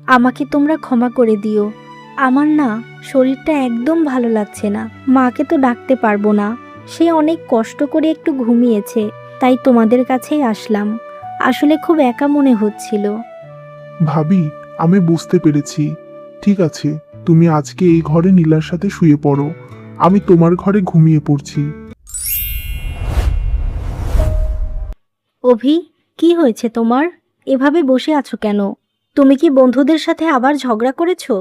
আমাকে তোমরা ক্ষমা করে দিও। আমার না শরীরটা একদম ভালো লাগছে না। মাকে তো ডাকতে পারবো না, সে অনেক কষ্ট করে একটু ঘুমিয়েছে, তাই তোমাদের কাছেই আসলাম। আসলে খুব একা মনে হচ্ছিল। ভাবি, আমি বুঝতে পেরেছি। ঠিক আছে, তুমি আজকে এই ঘরে নীলার সাথে শুয়ে পড়ো, আমি তোমার ঘরে ঘুমিয়ে পড়ছি। অভি, কি হয়েছে তোমার? এভাবে বসে আছো কেন? তুমি কি বন্ধুদের সাথে আবার ঝগড়া করেছো?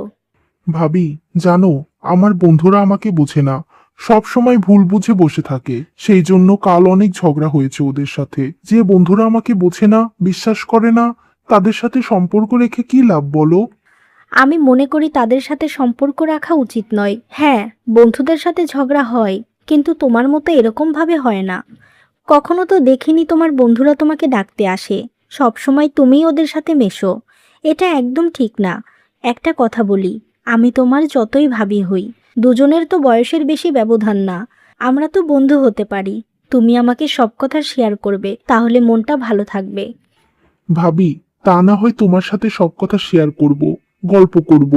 ভাবি, জানো, আমার বন্ধুরা আমাকে বোঝে না, সব সময় ভুল বুঝে বসে থাকে। সেই জন্য কাল অনেক ঝগড়া হয়েছে ওদের সাথে। যে বন্ধুরা আমাকে বোঝে না, বিশ্বাস করে না, তাদের সাথে সম্পর্ক রেখে কি লাভ বলো? আমি মনে করি তাদের সাথে সম্পর্ক রাখা উচিত নয়। হ্যাঁ, বন্ধুদের সাথে ঝগড়া হয়, কিন্তু তোমার মতো এরকম ভাবে হয় না। কখনো তো দেখিনি তোমার বন্ধুরা তোমাকে ডাকতে আসে, সব সময় তুমিই ওদের সাথে মেশো। এটা একদম ঠিক না। একটা কথা বলি, আমি তোমার যতই ভাবি হই, দুজনের তো বয়সের বেশি ব্যবধান না। আমরা তো বন্ধু হতে পারি। তুমি আমাকে সব কথা শেয়ার করবে, তাহলে মনটা ভালো থাকবে। ভাবি, তা না হয় তোমার সাথে সব কথা শেয়ার করব, গল্প করব,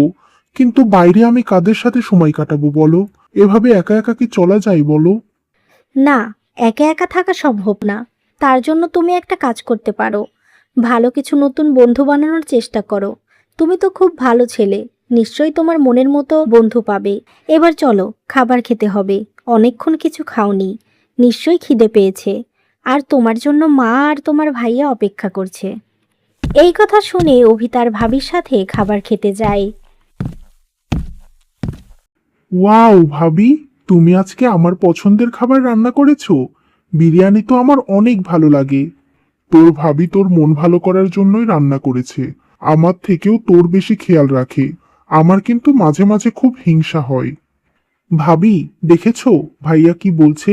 কিন্তু বাইরে আমি কাদের সাথে সময় কাটাবো বলো? এভাবে একা একা কি চলা যায় বলো? না, একা একা থাকা সম্ভব না। তার জন্য তুমি একটা কাজ করতে পারো। ভালো কিছু নতুন বন্ধু বানানোর চেষ্টা করো। তুমি তো খুব ভালো ছেলে, নিশ্চয়ই তোমার মনের মতো বন্ধু পাবে। এবার চলো, খাবার খেতে হবে। অনেকক্ষণ কিছু খাওনি, নিশ্চয়ই খিদে পেয়েছে। আর তোমার জন্য মা আর তোমার ভাইয়া অপেক্ষা করছে। এই কথা শুনে অভি তার ভাবির সাথে খাবার খেতে যায়। ওয়াও ভাবি, তুমি আজকে আমার পছন্দের খাবার রান্না করেছো। বিরিয়ানি তো আমার অনেক ভালো লাগে। তোর ভাবি তোর মন ভালো করার জন্যই রান্না করেছে। আমার থেকেও তোর বেশি খেয়াল রাখে। আমার কিন্তু মাঝে মাঝে খুব হিংসা হয়। ভাবি, দেখেছো ভাইয়া কি বলছে?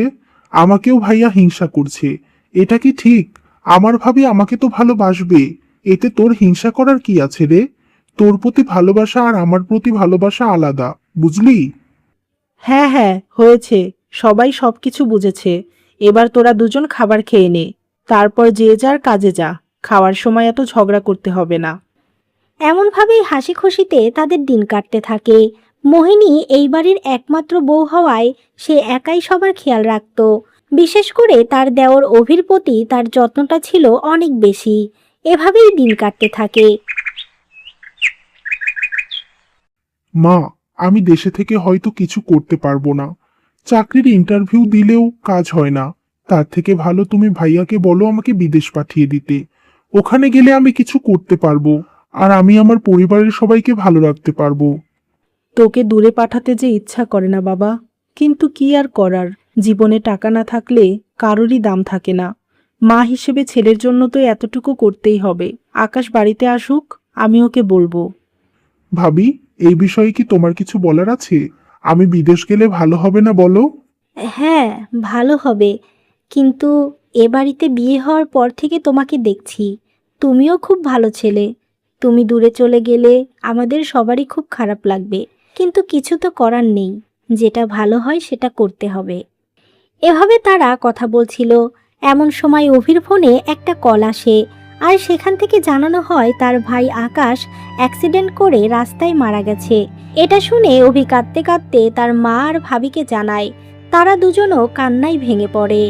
আমাকেও ভাইয়া হিংসা করছে। এটা কি ঠিক? আমার ভাবি আমাকে তো ভালোবাসবে, এতে তোর হিংসা করার কি আছে রে? তোর প্রতি ভালোবাসা আর আমার প্রতি ভালোবাসা আলাদা, বুঝলি? হ্যাঁ হ্যাঁ, হয়েছে। সবাই সবকিছু বুঝেছে। এবার তোরা দুজন খাবার খেয়ে নে, তারপর যে যার কাজে যা। খাওয়ার সময় এত ঝগড়া করতে হবে না। এমনভাবেই হাসি খুশিতে তাদের দিন কাটতে থাকে। মোহিনী এই বাড়ির একমাত্র বউ হওয়ায় সে একাই সবার খেয়াল রাখত। বিশেষ করে তার দেওর অভির প্রতি তার যত্নটা ছিল অনেক বেশি। এভাবেই দিন কাটতে থাকে। মা, আমি দেশে থেকে হয়তো কিছু করতে পারবো না, চাকরির ইন্টারভিউ দিলেও কাজ হয় না। তার থেকে ভালো তুমি ভাইয়াকে বলো আমাকে বিদেশ পাঠিয়ে দিতে। ওখানে গেলে আমি কিছু করতে পারবো, আর আমি আমার পরিবারের সবাইকে ভালো রাখতে পারবো। তোকে দূরে পাঠাতে যে ইচ্ছা করে না বাবা, কিন্তু কি আর করার। জীবনে টাকা না থাকলে কারোরই দাম থাকে না। মা হিসেবে ছেলের জন্য তো এতটুকু করতেই হবে। আকাশ বাড়িতে আসুক, আমি ওকে বলবো। ভাবি, এই বিষয়ে কি তোমার কিছু বলার আছে? আমি বিদেশ গেলে ভালো হবে না বলো? হ্যাঁ, ভালো হবে, কিন্তু এ বাড়িতে বিয়ে হওয়ার পর থেকে তোমাকে দেখছি, তুমিও খুব ভালো ছেলে। তুমি দূরে চলে গেলে আমাদের সবারই খুব খারাপ লাগবে, কিন্তু কিছু তো করার নেই। যেটা ভালো হয় সেটা করতে হবে। এভাবে তারা কথা বলছিল। এমন সময় অভির ফোনে একটা কল আসে, আর সেখান থেকে জানানো হয় তার ভাই আকাশ অ্যাক্সিডেন্ট করে রাস্তায় মারা গেছে। এটা শুনে অভি কাঁদতে কাঁদতে তার মা আর ভাবিকে জানায়। তারা দুজনও কান্নায় ভেঙে পড়ে।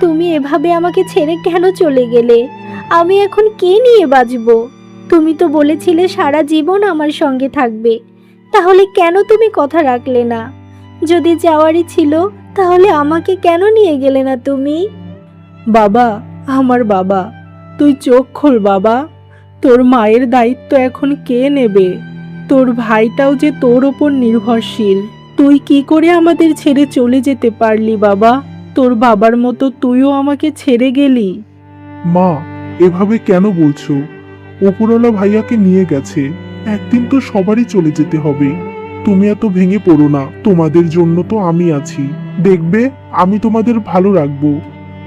তুমি এভাবে আমাকে ছেড়ে কেন চলে গেলে? আমি এখন কে নিয়ে বাঁচব? তুমি তো বলেছিলে সারা জীবন আমার সঙ্গে থাকবে, তাহলে কেন তুমি কথা রাখলে না? যদি যাওয়ারই ছিল, তাহলে আমাকে কেন নিয়ে গেলে না তুমি? বাবা, আমার বাবা, তুই চোখ খোল বাবা। তোর মায়ের দায়িত্ব এখন কে নেবে? তোর ভাইটাও যে তোর ওপর নির্ভরশীল। তুই কি করে আমাদের ছেড়ে চলে যেতে পারলি বাবা? তোর বাবার মতো তুইও আমাকে ছেড়ে গেলি। মা, এভাবে কেন বলছো? ওপরওয়ালা ভাইয়াকে নিয়ে গেছে, একদিন তো সবারই চলে যেতে হবে। তুমি এত ভেঙে পড়ো না, তোমাদের জন্য তো আমি আছি। দেখবে, আমি তোমাদের ভালো রাখবো,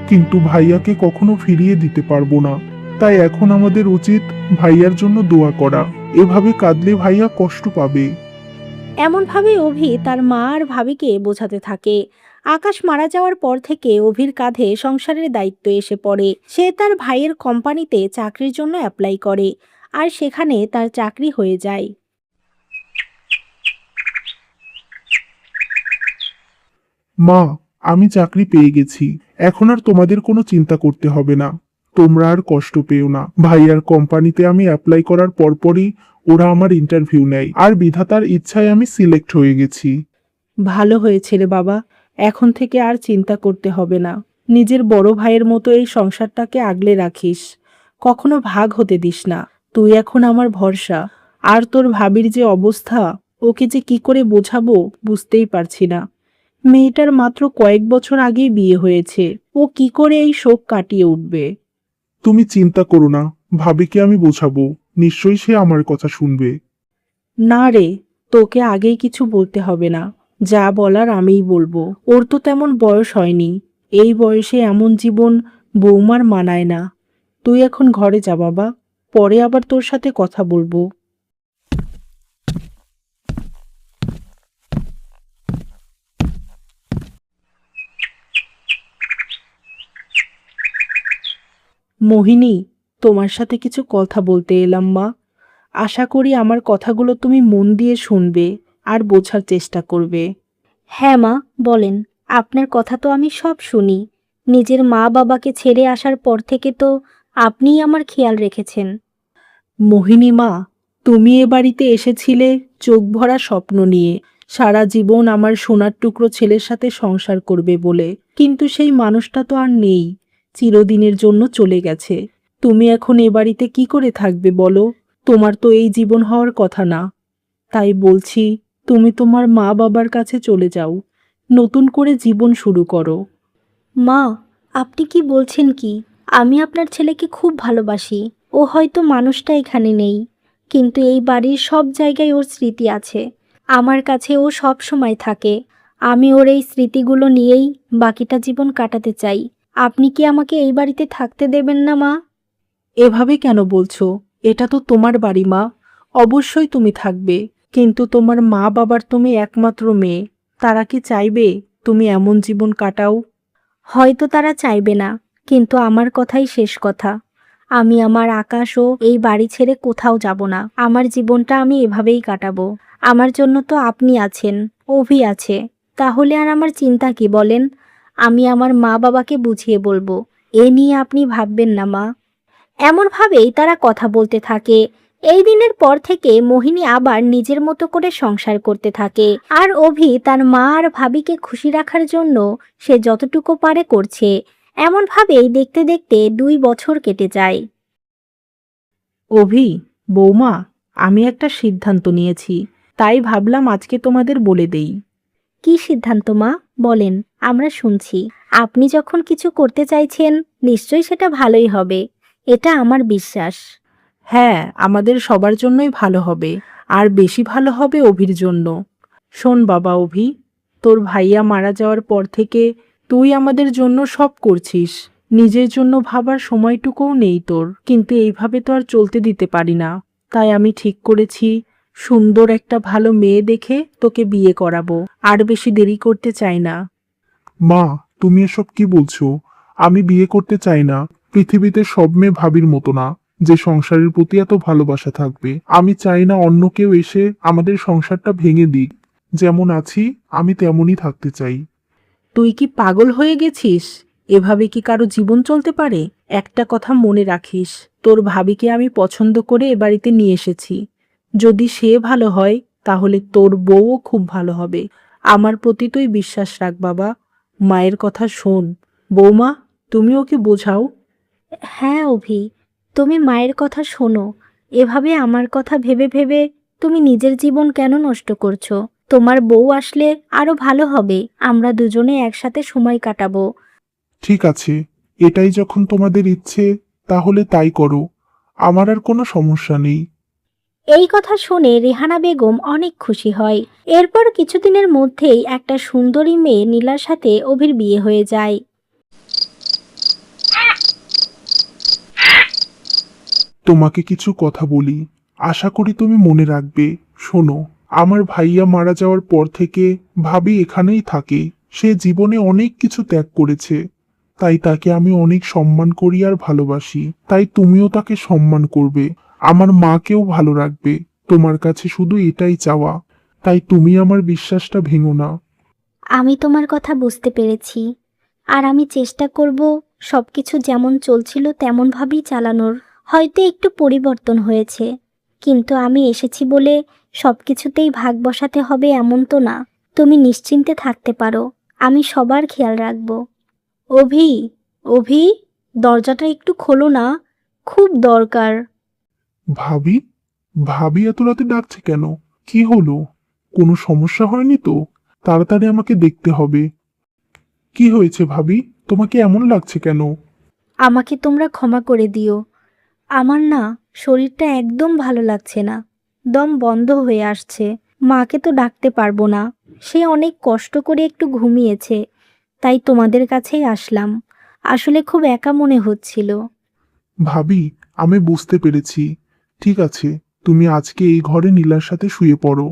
কিন্তু ভাইয়াকে কখনো ফিরিয়ে দিতে পারবো না। তাই এখন আমাদের উচিত ভাইয়ার জন্য দোয়া করা। এভাবে কাঁদলে ভাইয়া কষ্ট পাবে। এমনভাবে অভি তার মা আর ভাবিকে বোঝাতে থাকে। আকাশ মারা যাওয়ার পর থেকে অভির কাঁধে সংসারের দায়িত্ব এসে পড়ে। সে তার ভাইয়ের কোম্পানিতে চাকরির জন্য অ্যাপ্লাই করে আর সেখানে তার চাকরি হয়ে যায়। মা, আমি চাকরি পেয়ে গেছি। এখন আর তোমাদের কোনো চিন্তা করতে হবে না। তোমরা আর কষ্ট পেও না। ভাইয়ার কোম্পানিতে আমি অ্যাপ্লাই করার পরপরই ওরা আমার ইন্টারভিউ নেয়, আর বিধাতার ইচ্ছায় আমি সিলেক্ট হয়ে গেছি। ভালো হয়েছে রে বাবা, এখন থেকে আর চিন্তা করতে হবে না। নিজের বড় ভাইয়ের মতো এই সংসারটাকে আগলে রাখিস, কখনো ভাগ হতে দিস না। তুই এখন আমার ভরসা। আর তোর ভাবির যে অবস্থা, ওকে যে কি করে বোঝাবো বুঝতেই পারছি না। মেয়েটার মাত্র কয়েক বছর আগেই বিয়ে হয়েছে, ও কি করে এই শোক কাটিয়ে উঠবে? তুমি চিন্তা করো না, ভাবিকে আমি বোঝাবো। নিশ্চয়ই সে আমার কথা শুনবে। না রে, তোকে আগেই কিছু বলতে হবে না। যা বলার আমিই বলবো। ওর তো তেমন বয়স হয়নি। এই বয়সে এমন জীবন বৌমার মানায় না। তুই এখন ঘরে যা বাবা, পরে আবার তোর সাথে কথা বলবো। মোহিনী, তোমার সাথে কিছু কথা বলতে এলাম মা। আশা করি আমার কথাগুলো তুমি মন দিয়ে শুনবে আর বোঝার চেষ্টা করবে। হ্যাঁ মা, বলেন। আপনার কথা তো আমি সব শুনি। নিজের মা বাবাকে ছেড়ে আসার পর থেকে তো আপনিই আমার খেয়াল রেখেছেন। মোহিনী মা, তুমি এ বাড়িতে এসেছিলে চোখ ভরা স্বপ্ন নিয়ে, সারা জীবন আমার সোনার টুকরো ছেলের সাথে সংসার করবে বলে। কিন্তু সেই মানুষটা তো আর নেই, চিরদিনের জন্য চলে গেছে। তুমি এখন এ বাড়িতে কি করে থাকবে বলো? তোমার তো এই জীবন হওয়ার কথা না। তাই বলছি, তুমি তোমার মা বাবার কাছে চলে যাও, নতুন করে জীবন শুরু করো। মা, আপনি কি বলছেন কি? আমি আপনার ছেলেকে খুব ভালোবাসি। ও হয়তো মানুষটা এখানে নেই, কিন্তু এই বাড়ির সব জায়গায় ওর স্মৃতি আছে। আমার কাছে ও সব সময় থাকে। আমি ওর এই স্মৃতিগুলো নিয়েই বাকিটা জীবন কাটাতে চাই। আপনি কি আমাকে এই বাড়িতে থাকতে দেবেন না মা? এভাবে কেন বলছো? এটা তো তোমার বাড়ি মা, অবশ্যই তুমি থাকবে। কিন্তু তোমার মা বাবার তুমি একমাত্র মেয়ে, তারা কি চাইবে তুমি এমন জীবন কাটাও? হয়তো তারা চাইবে না, কিন্তু আমার কথাই শেষ কথা। আমি আমার আকাশ ও এই বাড়ি ছেড়ে কোথাও যাব না। আমার জীবনটা আমি এভাবেই কাটাবো। আমার জন্য তো আপনি আছেন, অভি আছে। তাহলে আর আমার চিন্তা কি বলেন? আমি আমার মা বাবাকে বুঝিয়ে বলবো। এ নিয়ে আপনি ভাববেন না মা। এমনভাবেই তারা কথা বলতে থাকে। এই দিনের পর থেকে মোহিনী আবার নিজের মতো করে সংসার করতে থাকে, আর অভি তার মা আর ভাবিকে খুশি রাখার জন্য সে যতটুকু পারে করছে। এমনভাবেই দেখতে দেখতে 2 বছর কেটে যায়। অভি, বৌমা, আমি একটা সিদ্ধান্ত নিয়েছি, তাই ভাবলাম আজকে তোমাদের বলে দেই। কি সিদ্ধান্ত মা? বলেন, আমরা শুনছি। আপনি যখন কিছু করতে চাইছেন, নিশ্চয়ই সেটা ভালোই হবে, এটা আমার বিশ্বাস। হ্যাঁ, আমাদের সবার জন্যই ভালো হবে, আর বেশি ভালো হবে অভির জন্য। শোন বাবা অভি, তোর ভাইয়া মারা যাওয়ার পর থেকে তুই আমাদের জন্য সব করছিস। নিজের জন্য ভাবার সময়টুকুও নেই তোর। কিন্তু এইভাবে তো আর চলতে দিতে পারি না। তাই আমি ঠিক করেছি, সুন্দর একটা ভালো মেয়ে দেখে তোকে বিয়ে করাবো। আর বেশি দেরি করতে চাই না। মা, তুমি এসব কি বলছো? আমি বিয়ে করতে চাই না। পৃথিবীতে সব মেয়ে ভাবির মতো না, যে সংসারের প্রতি এত ভালোবাসা থাকবে। আমি চাই না অন্য কেউ এসে আমাদের সংসারটা ভেঙে দিক। যেমন আছি আমি তেমনই থাকতে চাই। তুই কি পাগল হয়ে গেছিস? এভাবে কি কারো জীবন চলতে পারে? একটা কথা মনে রাখিস, তোর ভাবিকে আমি পছন্দ করে এ বাড়িতে নিয়ে এসেছি। যদি সে ভালো হয়, তাহলে তোর বউও খুব ভালো হবে। আমার প্রতি তুই বিশ্বাস রাখ বাবা, মায়ের কথা শোন। বৌমা, তুমি ওকে বোঝাও। হ্যাঁ অভি, তুমি মায়ের কথা শোনো। এভাবে আমার কথা ভেবে ভেবে তুমি নিজের জীবন কেন নষ্ট করছো? তোমার বউ আসলে আরো ভালো হবে। আমরা দুজনে একসাথে সময় কাটাবো। ঠিক আছে, এটাই যখন তোমাদের ইচ্ছে, তাহলে তাই করো। আমার আর কোনো সমস্যা নেই। এই কথা শুনে রেহানা বেগম অনেক খুশি হয়। এরপর কিছুদিনের মধ্যেই একটা সুন্দরী মেয়ে নীলার সাথে অভির বিয়ে হয়ে যায়। তোমাকে কিছু কথা বলি, আশা করি তুমি মনে রাখবে। শোনো, আমার ভাইয়া মারা যাওয়ার পর থেকে ভাবি এখানেই থাকে। সে জীবনে অনেক কিছু ত্যাগ করেছে, তাই তাকে আমি অনেক সম্মান করি আর ভালোবাসি। তাই তুমিও তাকে সম্মান করবে, আমার মাকেও ভালো রাখবে। তোমার কাছে শুধু এটাই চাওয়া, তাই তুমি আমার বিশ্বাসটা ভেঙো না। আমি তোমার কথা বুঝতে পেরেছি, আর আমি চেষ্টা করব সবকিছু যেমন চলছিল তেমনভাবেই চালানোর। হয়তো একটু পরিবর্তন হয়েছে, কিন্তু আমি এসেছি বলে সবকিছুতেই ভাগ বসাতে হবে এমন তো না। তুমি নিশ্চিন্তে থাকতে পারো, আমি সবার খেয়াল রাখব। অভি, অভি, দরজাটা একটু খোলো না, খুব দরকার। ভাবি, ভাবি এত রাতে ডাকছে কেন? কি হলো? কোনো সমস্যা হয়নি তো? তাড়াতাড়ি আমাকে দেখতে হবে। কি হয়েছে ভাবি? তোমাকে এমন লাগছে কেন? আমাকে তোমরা ক্ষমা করে দিও। আমার না শরীরটা একদম ভালো লাগছে না, দম বন্ধ হয়ে আসছে। মাকে তো ডাকতে পারবো না, সে অনেক কষ্ট করে একটু ঘুমিয়েছে, তাই তোমাদের কাছেই আসলাম। আসলে খুব একা মনে হচ্ছিল। ভাবি, আমি বুঝতে পেরেছি। ঠিক আছে, তুমি আজকে এই ঘরে নীলার সাথে শুয়ে পড়ো।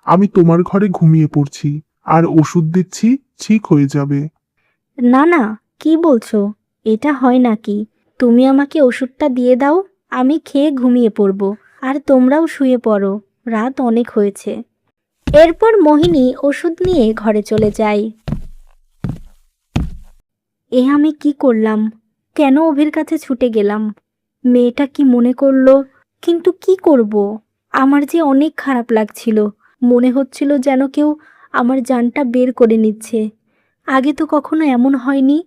আমি তোমার ঘরে ঘুমিয়ে পড়ছি, আর ওষুধ দিচ্ছি, ঠিক হয়ে যাবে। না না, কি বলছো? এটা হয় নাকি? তুমি আমাকে ওষুধটা দিয়ে দাও, আমি খেয়ে ঘুমিয়ে পড়ব, আর তোমরাও শুয়ে পড়ো, রাত অনেক হয়েছে। এরপর মোহিনী ওষুধ নিয়ে ঘরে চলে যায়। আমি কি করলাম? কেন অভির কাছে ছুটে গেলাম? মেয়েটা কি মনে করলো? কিন্তু কি করব? আমার যে অনেক খারাপ লাগছিল, মনে হচ্ছিল যেন কেউ আমার জানটা বের করে নিচ্ছে। আগে তো কখনো এমন হয়নি,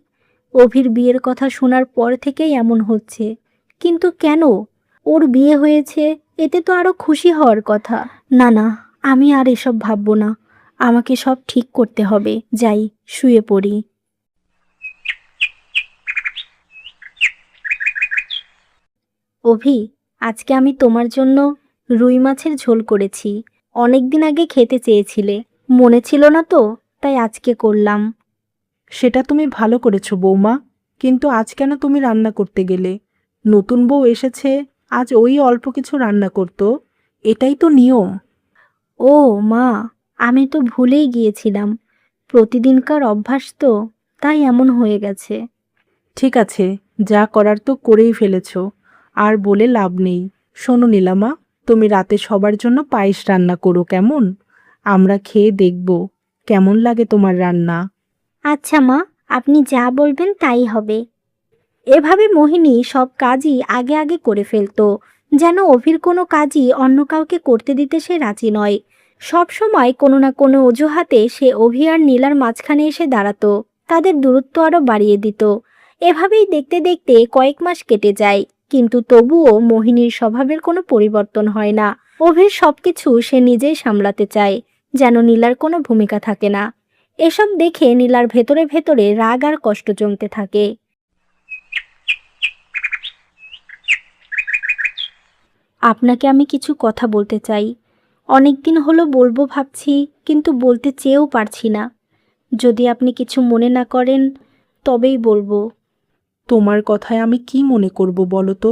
অভির বিয়ের কথা শোনার পর থেকেই এমন হচ্ছে। কিন্তু কেন? ওর বিয়ে হয়েছে, এতে তো আরো খুশি হওয়ার কথা। না না, আমি আর এসব ভাববো না, আমাকে সব ঠিক করতে হবে। যাই, শুয়ে পড়ি। অভি, আজকে আমি তোমার জন্য রুই মাছের ঝোল করেছি। অনেক দিন আগে খেতে চেয়েছিলে, মনে ছিল না তো, তাই আজকে করলাম। সেটা তুমি ভালো করেছো বৌমা, কিন্তু আজ কেন তুমি রান্না করতে গেলে? নতুন বউ এসেছে, আজ ওই অল্প কিছু রান্না করতো, এটাই তো নিয়ম। ও মা, আমি তো ভুলেই গিয়েছিলাম। প্রতিদিনকার অভ্যাস তো, তাই এমন হয়ে গেছে। ঠিক আছে, যা করার তো করেই ফেলেছো, আর বলে লাভ নেই। শোনো নীলামা, তুমি রাতে সবার জন্য পায়েস রান্না করো কেমন? আমরা খেয়ে দেখব কেমন লাগে তোমার রান্না। আচ্ছা মা, আপনি যা বলবেন তাই হবে। এভাবে মোহিনী সব কাজই আগে আগে করে ফেলতো, যেন অভির কোনো কাজই অন্য কাউকে করতে দিতে সে রাজি নয়। সব সময় কোনো না কোনো অজুহাতে সে অভি আর নীলার মাঝখানে এসে দাঁড়াতো, তাদের দূরত্ব আরো বাড়িয়ে দিত। এভাবেই দেখতে দেখতে কয়েক মাস কেটে যায়, কিন্তু তবুও মোহিনীর স্বভাবের কোনো পরিবর্তন হয় না। অভির সবকিছু সে নিজেই সামলাতে চায়, যেন নীলার কোনো ভূমিকা থাকে না। এসব দেখে নীলার ভেতরে ভেতরে রাগ আর কষ্ট জমতে থাকে। আপনাকে আমি কিছু কথা বলতে চাই। অনেক দিন হলো বলবো ভাবছি, কিন্তু বলতে চেয়েও পারছি না। যদি আপনি কিছু মনে না করেন, তবেই বলবো। তোমার কথায় আমি কি মনে করব বলো তো?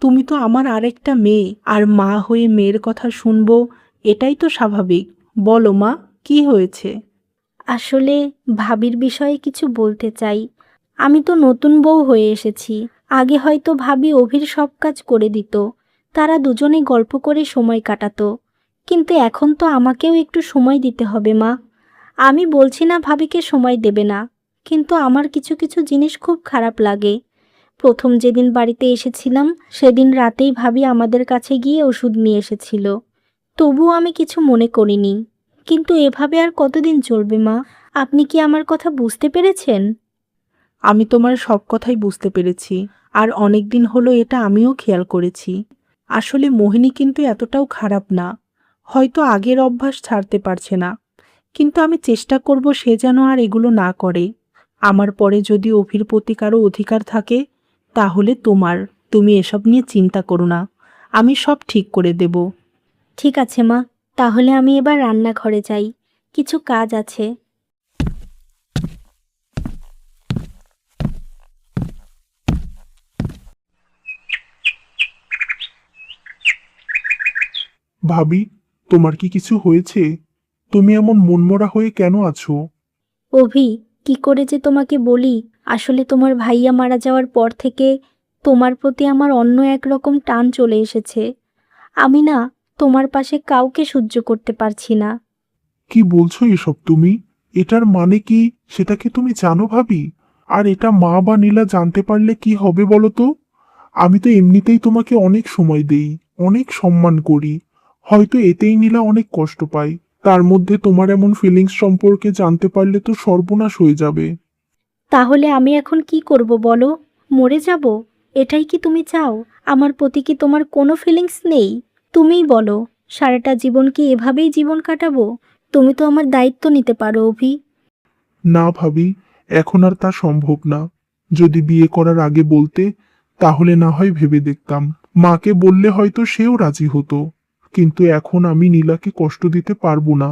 তুমি তো আমার আরেকটা মেয়ে, আর মা হয়ে মেয়ের কথা শুনবো, এটাই তো স্বাভাবিক। বলো মা, কি হয়েছে? আসলে ভাবির বিষয়ে কিছু বলতে চাই। আমি তো নতুন বউ হয়ে এসেছি। আগে হয়তো ভাবি অভির সব কাজ করে দিত, তারা দুজনে গল্প করে সময় কাটাতো। কিন্তু এখন তো আমাকেও একটু সময় দিতে হবে মা। আমি বলছি না ভাবিকে সময় দেবে না, কিন্তু আমার কিছু কিছু জিনিস খুব খারাপ লাগে। প্রথম যেদিন বাড়িতে এসেছিলাম সেদিন রাতেই ভাবি আমাদের কাছে গিয়ে ওষুধ নিয়ে এসেছিল, তবুও আমি কিছু মনে করিনি। কিন্তু এভাবে আর কতদিন চলবে মা? আপনি কি আমার কথা বুঝতে পেরেছেন? আমি তোমার সব কথাই বুঝতে পেরেছি, আর অনেক দিন হলো এটা আমিও খেয়াল করেছি। আসলে মোহিনী কিন্তু এতটাও খারাপ না, হয়তো আগের অভ্যাস ছাড়তে পারছে না, কিন্তু আমি চেষ্টা করব সে যেন আর এগুলো না করে। আমার পরে যদি অভির প্রতি কারো অধিকার থাকে, তাহলে তুমি এসব নিয়ে চিন্তা করো না, আমি সব ঠিক করে দেব। ঠিক আছে মা, তাহলে আমি এবার রান্নাঘরে যাই, কিছু কাজ আছে। ভাবি, তোমার কি কিছু হয়েছে? তুমি এমন মনমরা হয়ে কেন আছো? অভি, কি করে যে তোমাকে বলি, আসলে তোমার ভাইয়া মারা যাওয়ার পর থেকে তোমার প্রতি আমার অন্য একরকম টান চলে এসেছে। আমি না তোমার পাশে কাউকে সহ্য করতে পারছি না। কি বলছো এসব তুমি? এটার মানে কি সেটা কি তুমি জানো ভাবি? আর এটা মা বা নীলা জানতে পারলে কি হবে বলো তো? আমি তো এমনিতেই তোমাকে অনেক সময় দেই, অনেক সম্মান করি। হয়তো এতেই নীলা অনেক কষ্ট পায়। তার মধ্যে তোমার এমন ফিলিংস সম্পর্কে জানতে পারলে তো সর্বনাশ হয়ে যাবে। তাহলে আমি এখন কি করব বলো? মরে যাব? এটাই কি তুমি চাও? আমার প্রতি কি তোমার কোনো ফিলিংস নেই? তুমিই বলো, সারাটা জীবন কি এভাবেই জীবন কাটাবো? তুমি তো আমার দায়িত্ব নিতে পারো অভি। না ভাবি, এখন আর তা সম্ভব না। যদি বিয়ে করার আগে বলতে, তাহলে না হয় ভেবে দেখতাম। মাকে বললে হয়তো সেও রাজি হতো। কিন্তু এখন আমি নীলাকে কষ্ট দিতে পারবো না।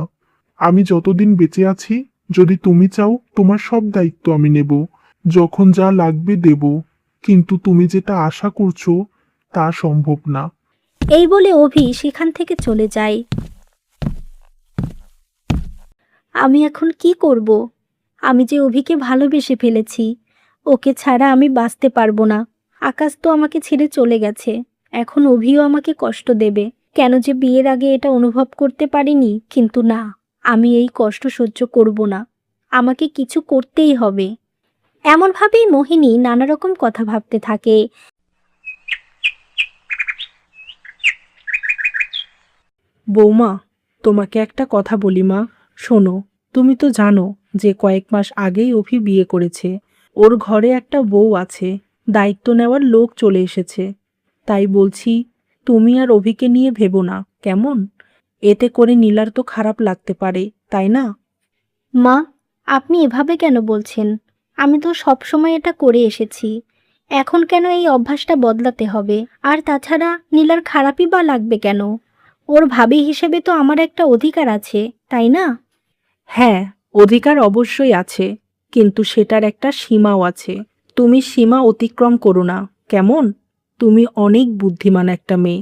আমি যতদিন বেঁচে আছি, যদি তুমি চাও তোমার সব দায়িত্ব আমি নেব, যখন যা লাগবে দেব। কিন্তু তুমি যেটা আশা করছো তা সম্ভব না। এই বলে অভি সেখান থেকে চলে যায়। আমি এখন কি করব? আমি যে অভিকে ভালোবেসে ফেলেছি, ওকে ছাড়া আমি বাঁচতে পারবো না। আকাশ তো আমাকে ছেড়ে চলে গেছে, এখন অভিও আমাকে কষ্ট দেবে। কেন যে বিয়ের আগে এটা অনুভব করতে পারিনি, কিন্তু না, আমি এই কষ্ট সহ্য করব না। আমাকে কিছু করতেই হবে। এমনভাবেই মোহিনী নানা রকম কথা ভাবতে থাকে। বৌমা, তোমাকে একটা কথা বলি মা। শোনো, তুমি তো জানো যে কয়েক মাস আগেই অভি বিয়ে করেছে। ওর ঘরে একটা বউ আছে, দায়িত্ব নেওয়ার লোক চলে এসেছে। তাই বলছি, তুমি আর অভিকে নিয়ে ভেবো না, কেমন? এতে করে নীলার তো খারাপ লাগতে পারে, তাই না? মা, আপনি এভাবে কেন বলছেন? আমি তো সব সময় এটা করে এসেছি। এখন কেন এই অভ্যাসটা বদলাতে হবে? আর তাছাড়া নীলার খারাপই বা লাগবে কেন? ওর ভাবি হিসেবে তো আমার একটা অধিকার আছে, তাই না? হ্যাঁ, অধিকার অবশ্যই আছে, কিন্তু সেটার একটা সীমাও আছে। তুমি সীমা অতিক্রম করো না, কেমন? তুমি অনেক বুদ্ধিমান একটা মেয়ে।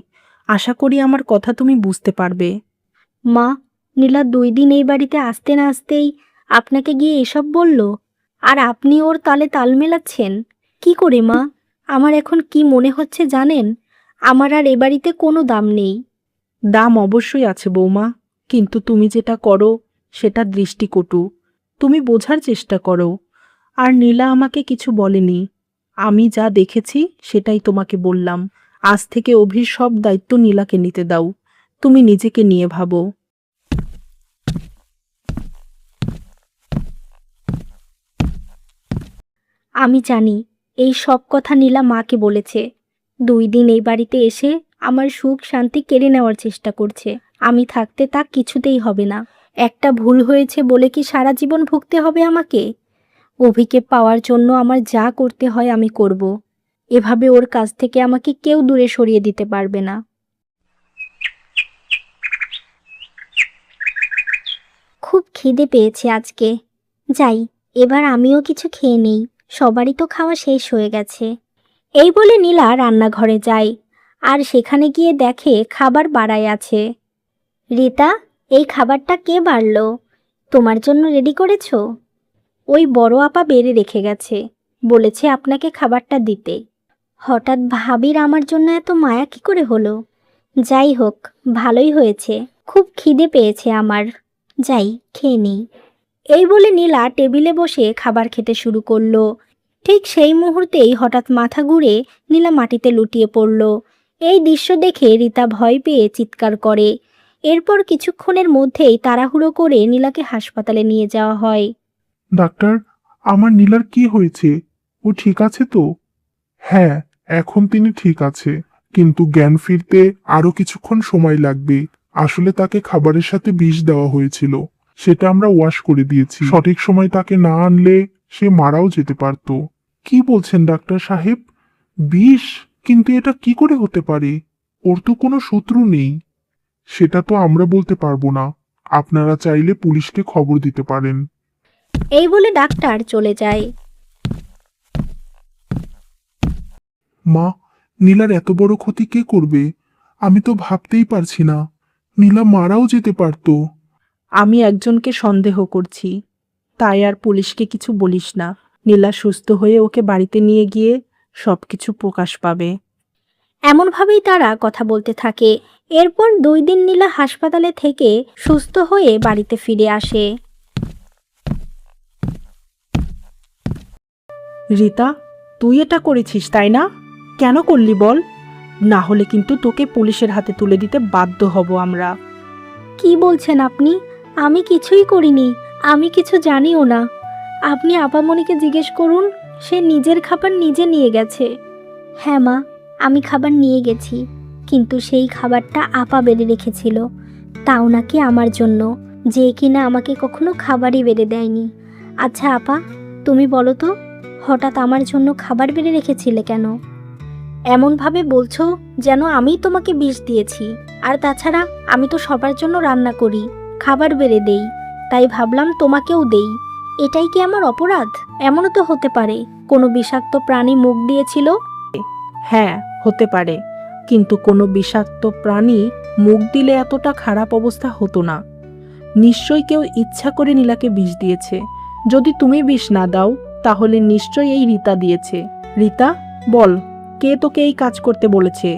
আশা করি আমার কথা তুমি বুঝতে পারবে। মা, নীলা 2 দিন এই বাড়িতে আসতে না আসতেই আপনাকে গিয়ে এসব বলল? আর আপনি ওর তালে তাল মেলাচ্ছেন? কি করে মা? আমার এখন কি মনে হচ্ছে জানেন? আমার আর এ বাড়িতে কোনো দাম নেই। দাম অবশ্যই আছে বৌমা, কিন্তু তুমি যেটা করো সেটা দৃষ্টিকটু। তুমি বোঝার চেষ্টা করো। আর নীলা আমাকে কিছু বলেনি। আমি যা দেখেছি সেটাই তোমাকে বললাম। আজ থেকে অভির সব দায়িত্ব নীলাকে নিতে দাও। তুমি নিজেকে নিয়ে ভাবো। আমি জানি এই সব কথা নীলা মাকে বলেছে। 2 দিন এই বাড়িতে এসে আমার সুখ শান্তি কেড়ে নেওয়ার চেষ্টা করছে। আমি থাকতে তা কিছুতেই হবে না। একটা ভুল হয়েছে বলে কি সারা জীবন ভুগতে হবে আমাকে? অভিকে পাওয়ার জন্য আমার যা করতে হয় আমি করব। এভাবে ওর কাছ থেকে আমাকে কেউ দূরে সরিয়ে দিতে পারবে না। খুব খিদে পেয়েছে আজকে। যাই, এবার আমিও কিছু খেয়ে নেই। সবারই তো খাওয়া শেষ হয়ে গেছে। এই বলে নীলা রান্নাঘরে যায়, আর সেখানে গিয়ে দেখে খাবার বাড়ায় আছে। রিতা, এই খাবারটা কে বাড়লো? তোমার জন্য রেডি করেছো? ওই বড় আপা বেড়ে রেখে গেছে, বলেছে আপনাকে খাবারটা দিতে। হঠাৎ ভাবির আমার জন্য এত মায়া কি করে হলো? যাই হোক, ভালোই হয়েছে। খুব খিদে পেয়েছে আমার। যাই, খেয়ে নিই। এই বলে নীলা টেবিলে বসে খাবার খেতে শুরু করলো। ঠিক সেই মুহূর্তেই হঠাৎ মাথা ঘুরে নীলা মাটিতে লুটিয়ে পড়ল। এই দৃশ্য দেখে রিতা ভয় পেয়ে চিৎকার করে। এরপর কিছুক্ষণের মধ্যেই তাড়াহুড়ো করে নীলাকে হাসপাতালে নিয়ে যাওয়া হয়। ডাক্তার, আমার নীলার কি হয়েছে? ও ঠিক আছে তো? হ্যাঁ, এখন তিনি ঠিক আছে, কিন্তু জ্ঞান ফিরতে আরো কিছুক্ষণ সময় লাগবে। আসলে তাকে খাবারের সাথে বিষ দেওয়া হয়েছিল, সেটা আমরা ওয়াশ করে দিয়েছি। সঠিক সময় তাকে না আনলে সে মারাও যেতে পারতো। কি বলছেন ডাক্তার সাহেব? বিষ? কিন্তু এটা কি করে হতে পারে? ওর তো কোনো শত্রু নেই। সেটা তো আমরা বলতে পারবো না। আপনারা চাইলে পুলিশকে খবর দিতে পারেন। এই বলে ডাক্তার চলে যায়। মা, নীলার এত বড় ক্ষতি কে করবে? আমি তো ভাবতেই পারছি না। নীলা মারাও যেতে পারতো। আমি একজনকে সন্দেহ করছি। তাই আর পুলিশকে কিছু বলিস না। নীলা সুস্থ হয়ে ওকে বাড়িতে নিয়ে গিয়ে সবকিছু প্রকাশ পাবে। এমনভাবেই তারা কথা বলতে থাকে। এরপর 2 দিন নীলা হাসপাতালে থেকে সুস্থ হয়ে বাড়িতে ফিরে আসে। রিতা, তুই এটা করেছিস তাই না? কেন করলি বল? না হলে কিন্তু তোকে পুলিশের হাতে তুলে দিতে বাধ্য হব আমরা। কি বলছেন আপনি? আমি কিছুই করিনি, আমি কিছু জানিও না। আপনি আপামনিকে জিজ্ঞেস করুন, সে নিজের খাবার নিজে নিয়ে গেছে। হ্যাঁ মা, আমি খাবার নিয়ে গেছি, কিন্তু সেই খাবারটা আপা বেড়ে রেখেছিল, তাও নাকি আমার জন্য, যে কিনা আমাকে কখনো খাবারই বেড়ে দেয়নি। আচ্ছা আপা, তুমি বলো তো, হঠাৎ আমার জন্য খাবার বেড়ে রেখেছিলে কেন? এমনভাবে বলছো যেন আমিই তোমাকে বিষ দিয়েছি। আর তাছাড়া আমি তো সবার জন্য রান্না করি, খাবার বেড়ে দেই, তাই ভাবলাম তোমাকেও দেই। এটাই কি আমার অপরাধ? এমনও তো হতে পারে কোনো বিষাক্ত প্রাণী মুখ দিয়েছিল। হ্যাঁ, হতে পারে, কিন্তু কোনো বিষাক্ত প্রাণী মুখ দিলে এতটা খারাপ অবস্থা হতো না। নিশ্চয়ই কেউ ইচ্ছা করে নীলাকে বিষ দিয়েছে। যদি তুমি বিষ না দাও তাহলে নিশ্চয়ই এই রিতা দিয়েছে। রিতা, বল, কে তোকে এই কাজ করতে বলেছে?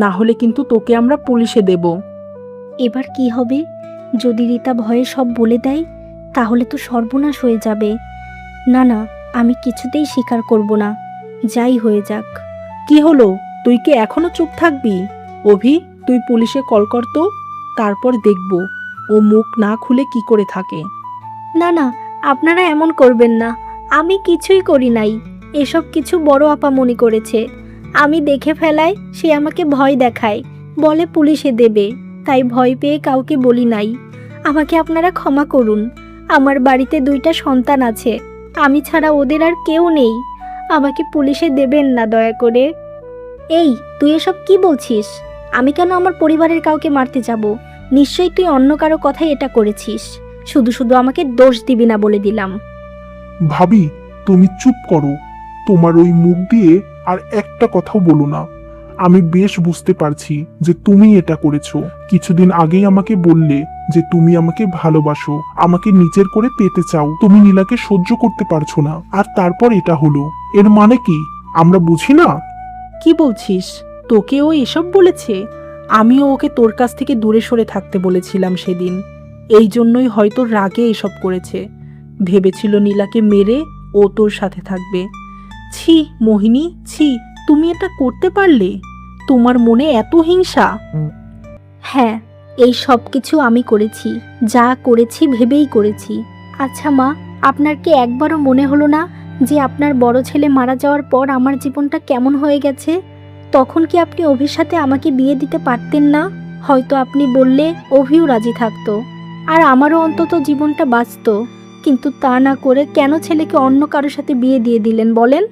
না হলে কিন্তু তোকে আমরা পুলিশে দেব। এবার কি হবে? যদি রিতা ভয়ে সব বলে দেয় তাহলে তো সর্বনাশ হয়ে যাবে। না না, আমি কিছুতেই স্বীকার করব না, যাই হয়ে যাক। কি হলো, তুই কি এখনো চুপ থাকবি? অভি, তুই পুলিশে কল কর তো, তারপর দেখব ও মুখ না খুলে কি করে থাকে। না না, আপনারা এমন করবেন না, আমি কিছুই করি নাই। এসব কিছু বড় আপা মনে করেছে। আমি দেখে ফেলায় সে আমাকে ভয় দেখায়, বলে পুলিশে দেবে, তাই ভয় পেয়ে কাউকে বলি নাই। আমাকে আপনারা ক্ষমা করুন। আমার বাড়িতে 2টা সন্তান আছে, আমি ছাড়া ওদের আর কেউ নেই। আমাকে পুলিশে দেবেন না দয়া করে। এই, তুই এসব কি বলছিস? আমি কেন আমার পরিবারের কাউকে মারতে যাব? নিশ্চয়ই তুই অন্য কারো কথাই এটা করেছিস। শুধু শুধু আমাকে দোষ দিবি না বলে দিলাম। ভাবি, তুমি চুপ করো। তোমার ওই মুখ দিয়ে আর একটা কথাও বলো না। আমি বেশ বুঝতে পারছি যে তুমি এটা করেছো। কিছুদিন আগেই আমাকে বললে যে তুমি আমাকে ভালোবাসো, আমাকে নিজের করে পেতে চাও, তুমি নীলাকে সহ্য করতে পারছো না, আর তারপর এটা হলো। এর মানে কি আমরা বুঝি না? কি বলছিস? তোকে ও এসব বলেছে? আমিও ওকে তোর কাছ থেকে দূরে সরে থাকতে বলেছিলাম সেদিন। এই জন্যই হয়তো রাগে এসব করেছে। ভেবেছিল নীলাকে মেরে ও তোর সাথে থাকবে। ছি মোহিনী, ছি, তুমি এটা করতে পারলে? তোমার মনে এত হিংসা? হ্যাঁ, এই সব কিছু আমি করেছি, যা করেছি ভেবেই করেছি। আচ্ছা মা, আপনার কি একবারও মনে হলো না যে আপনার বড় ছেলে মারা যাওয়ার পর আমার জীবনটা কেমন হয়ে গেছে? তখন কি আপনি অভির সাথে আমাকে বিয়ে দিতে পারতেন না? হয়তো আপনি বললে অভিও রাজি থাকতো, আর আমারও অন্তত জীবনটা বাঁচতো। কিন্তু তা না করে কেন ছেলেকে অন্য কারোর সাথে বিয়ে দিয়ে দিলেন বলেন?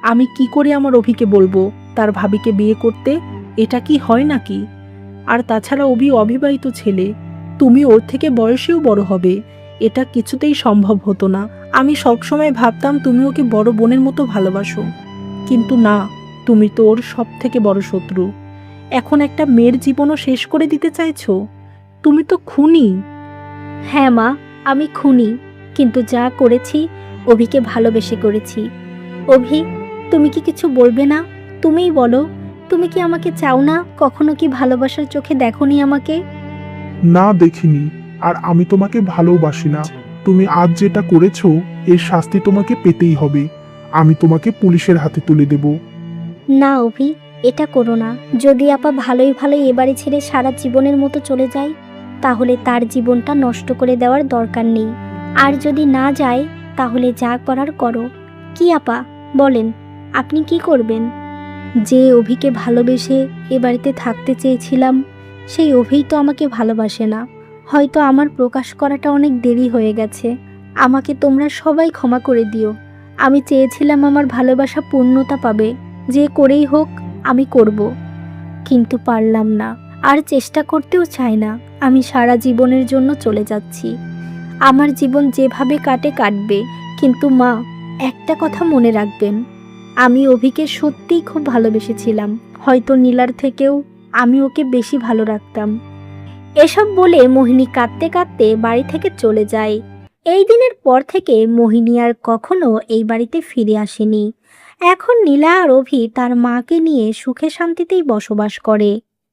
আমি কি করে আমার অভিকে বলবো তার ভাবিকে বিয়ে করতে? এটা কি হয় নাকি? আর তাছাড়া অভি অবিবাহিত ছেলে, তুমি ওর থেকে বয়সেও বড় হবে, এটা কিছুতেই সম্ভব হতো না। আমি সবসময় ভাবতাম তুমি ওকে বড় বোনের মতো ভালোবাসো, কিন্তু না, তুমি তো ওর সব থেকে বড় শত্রু। এখন একটা মেয়ের জীবনও শেষ করে দিতে চাইছো? তুমি তো খুনি। হ্যাঁ মা, আমি খুনি, কিন্তু যা করেছি অভিকে ভালোবেসে করেছি। অভি, তুমি কি কিছু বলবে না? তুমিই বলো, তুমি কি আমাকে চাও না? কখনো কি ভালোবাসার চোখে দেখোনি আমাকে? না, দেখিনি। আর আমি তোমাকে ভালোবাসি না। তুমি আজ যেটা করেছো এর শাস্তি তোমাকে পেতেই হবে। আমি তোমাকে পুলিশের হাতে তুলে দেব। না অভি, এটা করো না। যদি আপা ভালোই ভালোই এ বাড়ি ছেড়ে সারা জীবনের মতো চলে যায়, তাহলে তার জীবনটা নষ্ট করে দেওয়ার দরকার নেই। আর যদি না যায়, তাহলে যা করার করো। কি আপা, বলেন, আপনি কি করবেন? যে অভিকে ভালোবেসে এ বাড়িতে থাকতে চেয়েছিলাম, সেই অভিই তো আমাকে ভালোবাসে না। হয়তো আমার প্রকাশ করাটা অনেক দেরি হয়ে গেছে। আমাকে তোমরা সবাই ক্ষমা করে দিও। আমি চেয়েছিলাম আমার ভালোবাসা পূর্ণতা পাবে, যে করেই হোক আমি করব, কিন্তু পারলাম না। আর চেষ্টা করতেও চাই না। আমি সারা জীবনের জন্য চলে যাচ্ছি। আমার জীবন যেভাবে কাটে কাটবে, কিন্তু মা, একটা কথা মনে রাখবেন, আমি অভিকে সত্যিই খুব ভালোবেসেছিলাম। হয়তো নীলার থেকেও আমি ওকে বেশি ভালো রাখতাম। এসব বলে মোহিনী কাঁদতে কাঁদতে বাড়ি থেকে চলে যায়। এই দিনের পর থেকে মোহিনী আর কখনো এই বাড়িতে ফিরে আসেনি। এখন নীলা আর অভি তার মাকে নিয়ে সুখে শান্তিতেই বসবাস করে।